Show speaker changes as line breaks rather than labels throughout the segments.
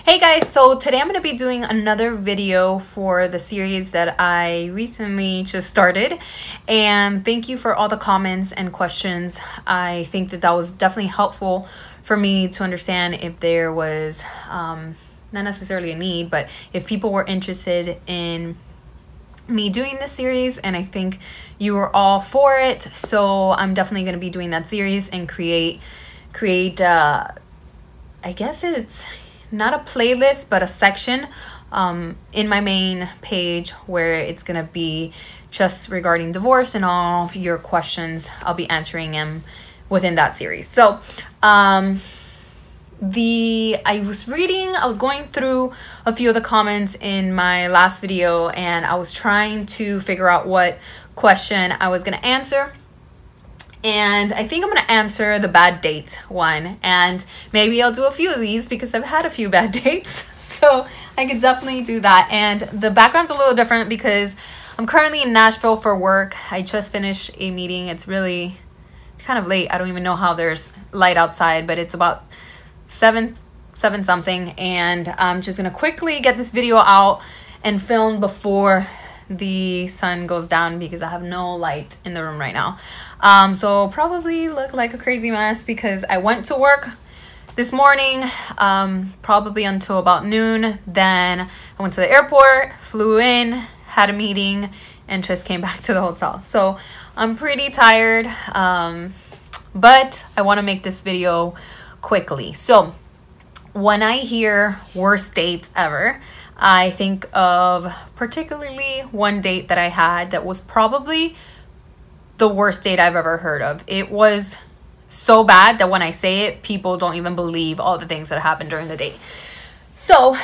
Hey guys, so today I'm going to be doing another video for the series that I recently just started, and thank you for all the comments and questions. I think that was definitely helpful for me to understand if there was not necessarily a need, but if people were interested in me doing this series, and I think you were all for it. So I'm definitely going to be doing that series and create I guess it's not a playlist, but a section in my main page where it's gonna be just regarding divorce, and all of your questions I'll be answering them within that series. So I was going through a few of the comments in my last video, and I was trying to figure out what question I was gonna answer. And I think I'm going to answer the bad date one, and maybe I'll do a few of these because I've had a few bad dates, so I could definitely do that. And the background's a little different because I'm currently in Nashville for work. I just finished a meeting. It's kind of late. I don't even know how there's light outside, but it's about 7 something, and I'm just going to quickly get this video out and film before the sun goes down because I have no light in the room right now. So I'll probably look like a crazy mess because I went to work this morning, probably until about noon. Then I went to the airport, flew in, had a meeting, and just came back to the hotel. So I'm pretty tired, but I want to make this video quickly. So when I hear worst dates ever, I think of particularly one date that I had that was probably the worst date I've ever heard of. It was so bad that when I say it, people don't even believe all the things that happened during the date. So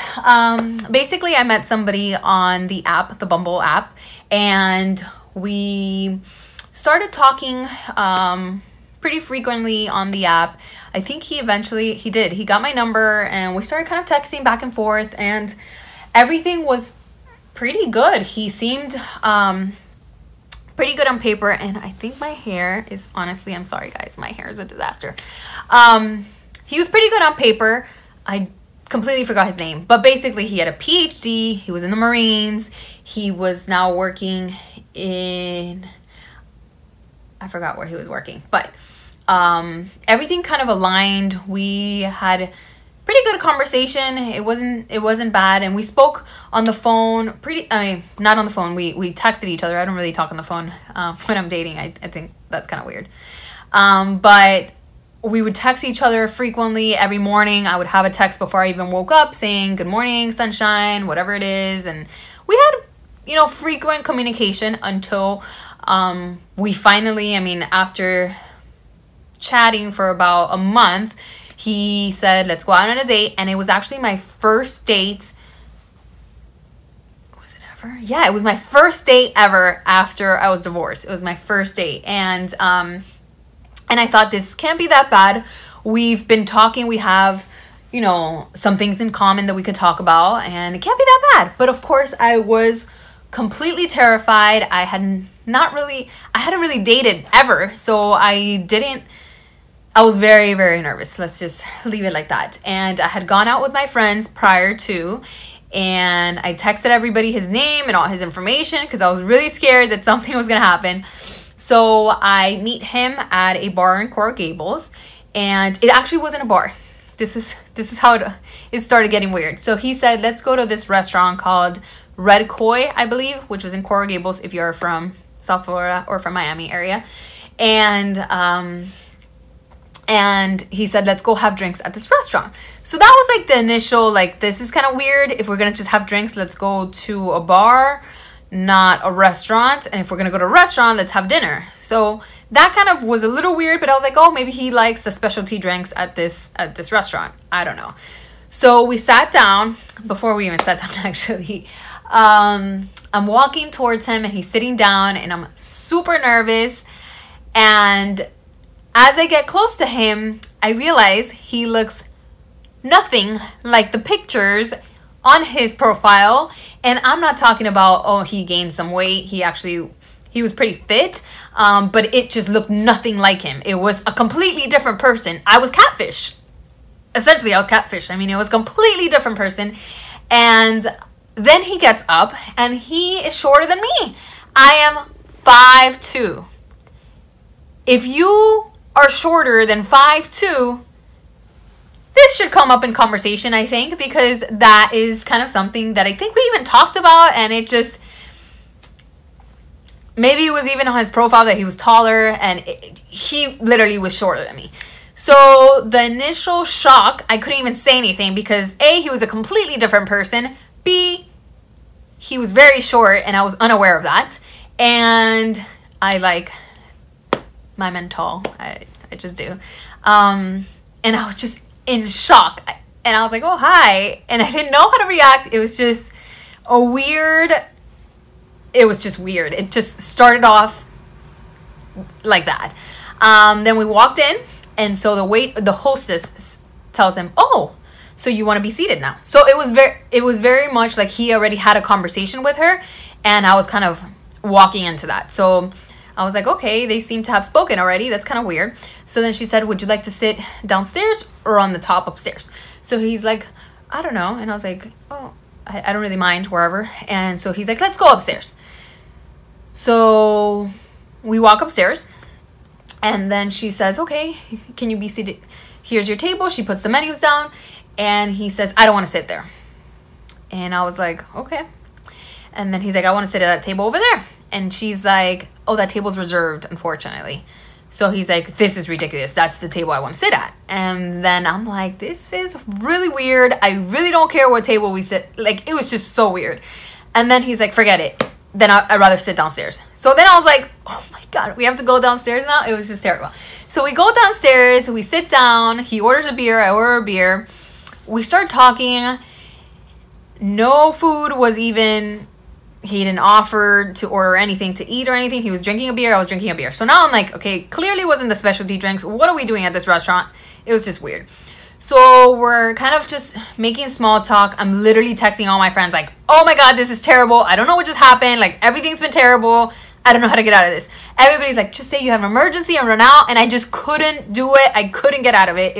basically I met somebody on the app, the Bumble app, and we started talking pretty frequently on the app. I think he got my number, and we started kind of texting back and forth, and everything was pretty good. He seemed pretty good on paper, and I think my hair is honestly, I'm sorry guys, my hair is a disaster. He was pretty good on paper. I completely forgot his name, but basically he had a PhD, he was in the Marines, he was now working in, I forgot where he was working, but everything kind of aligned. We had pretty good conversation. It wasn't bad, and we spoke on the phone not on the phone, we texted each other. I don't really talk on the phone when I'm dating. I think that's kind of weird, but we would text each other frequently. Every morning I would have a text before I even woke up saying good morning sunshine, whatever it is, and we had frequent communication until we finally, after chatting for about a month, he said, let's go out on a date. And it was actually my first date. Was it ever? Yeah, it was my first date ever after I was divorced. It was my first date. And I thought, this can't be that bad. We've been talking. We have, some things in common that we could talk about, and it can't be that bad. But of course, I was completely terrified. I hadn't really dated ever. So I was very, very nervous. Let's just leave it like that. And I had gone out with my friends prior to, and I texted everybody his name and all his information because I was really scared that something was going to happen. So I meet him at a bar in Coral Gables, and it actually wasn't a bar. This is how it started getting weird. So he said, let's go to this restaurant called Red Koi, I believe, which was in Coral Gables if you're from South Florida or from Miami area. And he said, let's go have drinks at this restaurant. So that was like the initial, this is kind of weird. If we're going to just have drinks, let's go to a bar, not a restaurant. And if we're going to go to a restaurant, let's have dinner. So that kind of was a little weird, but I was like, oh, maybe he likes the specialty drinks at this restaurant. I don't know. So we sat down. Before we even sat down, actually, I'm walking towards him, and he's sitting down, and I'm super nervous. And as I get close to him, I realize he looks nothing like the pictures on his profile. And I'm not talking about, oh, he gained some weight. He was pretty fit, but it just looked nothing like him. It was a completely different person. I was catfish. essentially I was catfished. I mean, it was a completely different person. And then he gets up and he is shorter than me. I am 5'2". If you are shorter than 5'2", this should come up in conversation, I think, because that is kind of something that I think we even talked about, and it just, maybe it was even on his profile that he was taller, and he literally was shorter than me. So the initial shock, I couldn't even say anything because A, he was a completely different person. B, he was very short and I was unaware of that. And I like my men tall. I just do. And I was just in shock. And I was like, oh, hi. And I didn't know how to react. It was just a weird, it was just weird. It just started off like that. Then we walked in. And so the hostess tells him, oh, so you want to be seated now. So it was very much like he already had a conversation with her. And I was kind of walking into that. So I was like, okay, they seem to have spoken already. That's kind of weird. So then she said, would you like to sit downstairs or on the top upstairs? So he's like, I don't know. And I was like, oh, I don't really mind, wherever. And so he's like, let's go upstairs. So we walk upstairs. And then she says, okay, can you be seated? Here's your table. She puts the menus down. And he says, I don't want to sit there. And I was like, okay. And then he's like, I want to sit at that table over there. And she's like, oh, that table's reserved, unfortunately. So he's like, this is ridiculous. That's the table I want to sit at. And then I'm like, this is really weird. I really don't care what table we sit. Like, it was just so weird. And then he's like, forget it. Then I'd rather sit downstairs. So then I was like, oh my God, we have to go downstairs now? It was just terrible. So we go downstairs, we sit down, he orders a beer, I order a beer. We start talking. No food was even, he didn't offer to order anything to eat or anything. He was drinking a beer, I was drinking a beer. So now I'm like, okay, clearly it wasn't the specialty drinks. What are we doing at this restaurant? It was just weird. So we're kind of just making small talk. I'm literally texting all my friends like, oh my God, this is terrible. I don't know what just happened. Like, everything's been terrible. I don't know how to get out of this. Everybody's like, just say you have an emergency and run out. And I just couldn't do it. I couldn't get out of it.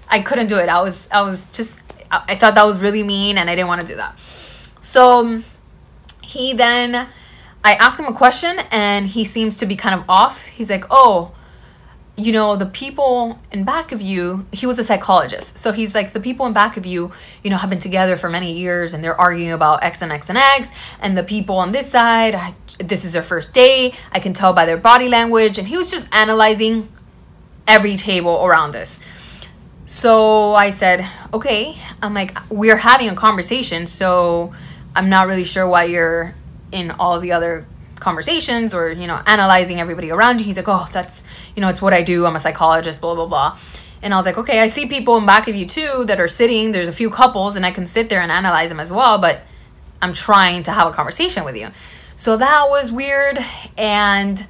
I couldn't do it. I thought that was really mean and I didn't want to do that. So I asked him a question and he seems to be kind of off. He's like, oh, you know, the people in back of you, he was a psychologist. So he's like, the people in back of you, you know, have been together for many years and they're arguing about X and X and X. And the people on this side, this is their first day. I can tell by their body language. And he was just analyzing every table around us. So I said, okay, I'm like, we're having a conversation. So I'm not really sure why you're in all the other conversations or, you know, analyzing everybody around you. He's like, oh, that's, you know, it's what I do. I'm a psychologist, blah, blah, blah. And I was like, okay, I see people in back of you too that are sitting. There's a few couples and I can sit there and analyze them as well, but I'm trying to have a conversation with you. So that was weird. And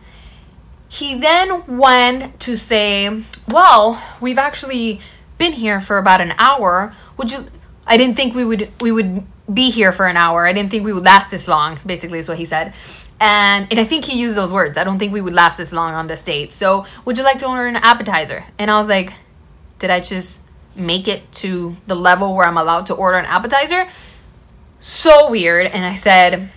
he then went to say, well, we've actually been here for about an hour. I didn't think we would be here for an hour. I didn't think we would last this long, basically is what he said. And I think he used those words. I don't think we would last this long on this date. So would you like to order an appetizer? And I was like, did I just make it to the level where I'm allowed to order an appetizer? So weird. And I said,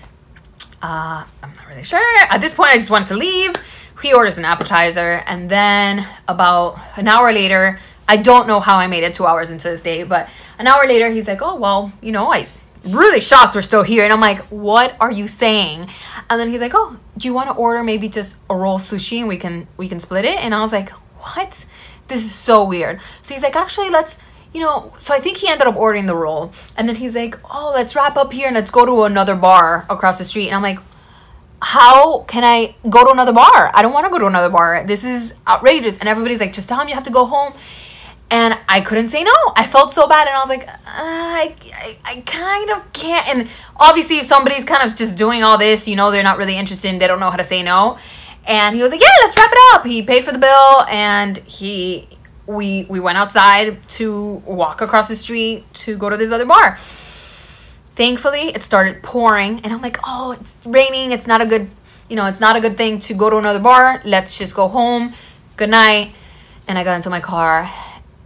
I'm not really sure. At this point, I just wanted to leave. He orders an appetizer. And then about an hour later, I don't know how I made it 2 hours into this date, but an hour later, he's like, oh, well, you know, I'm really shocked we're still here. And I'm like, what are you saying? And then he's like, oh, do you want to order maybe just a roll sushi and we can split it? And I was like, what? This is so weird. So he's like, actually, let's, you know, so I think he ended up ordering the roll. And then he's like, oh, let's wrap up here and let's go to another bar across the street. And I'm like, how can I go to another bar? I don't want to go to another bar. This is outrageous. And everybody's like, just tell him you have to go home. And I couldn't say no. I felt so bad. And I was like, I kind of can't. And obviously, if somebody's kind of just doing all this, you know, they're not really interested and they don't know how to say no. And he was like, yeah, let's wrap it up. He paid for the bill. And we went outside to walk across the street to go to this other bar. Thankfully, it started pouring. And I'm like, oh, it's raining. It's not a good, you know, it's not a good thing to go to another bar. Let's just go home. Good night. And I got into my car.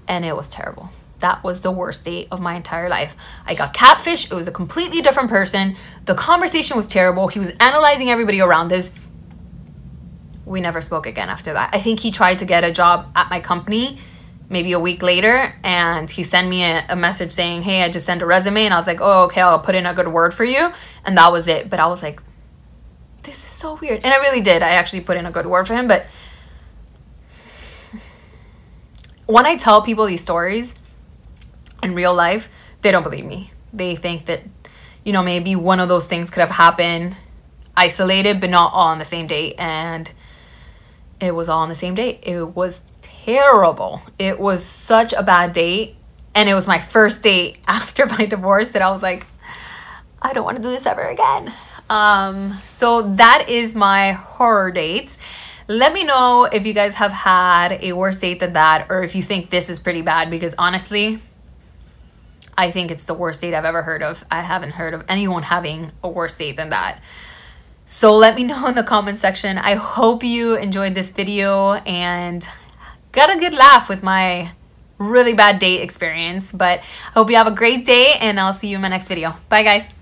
And it was terrible. That was the worst date of my entire life. I got catfished. It was a completely different person. The conversation was terrible. He was analyzing everybody around us. We never spoke again after that. I think he tried to get a job at my company maybe a week later, and he sent me a message saying, hey, I just sent a resume. And I was like, oh, okay, I'll put in a good word for you. And that was it. But I was like, this is so weird. And I really did. I actually put in a good word for him. But when I tell people these stories in real life, they don't believe me. They think that, you know, maybe one of those things could have happened isolated, but not all on the same date. And it was all on the same date. It was terrible. It was such a bad date. And it was my first date after my divorce that I was like, I don't want to do this ever again. So that is my horror dates. Let me know if you guys have had a worse date than that, or if you think this is pretty bad, because honestly, I think it's the worst date I've ever heard of. I haven't heard of anyone having a worse date than that. So let me know in the comment section. I hope you enjoyed this video and got a good laugh with my really bad date experience. But I hope you have a great day, and I'll see you in my next video. Bye, guys.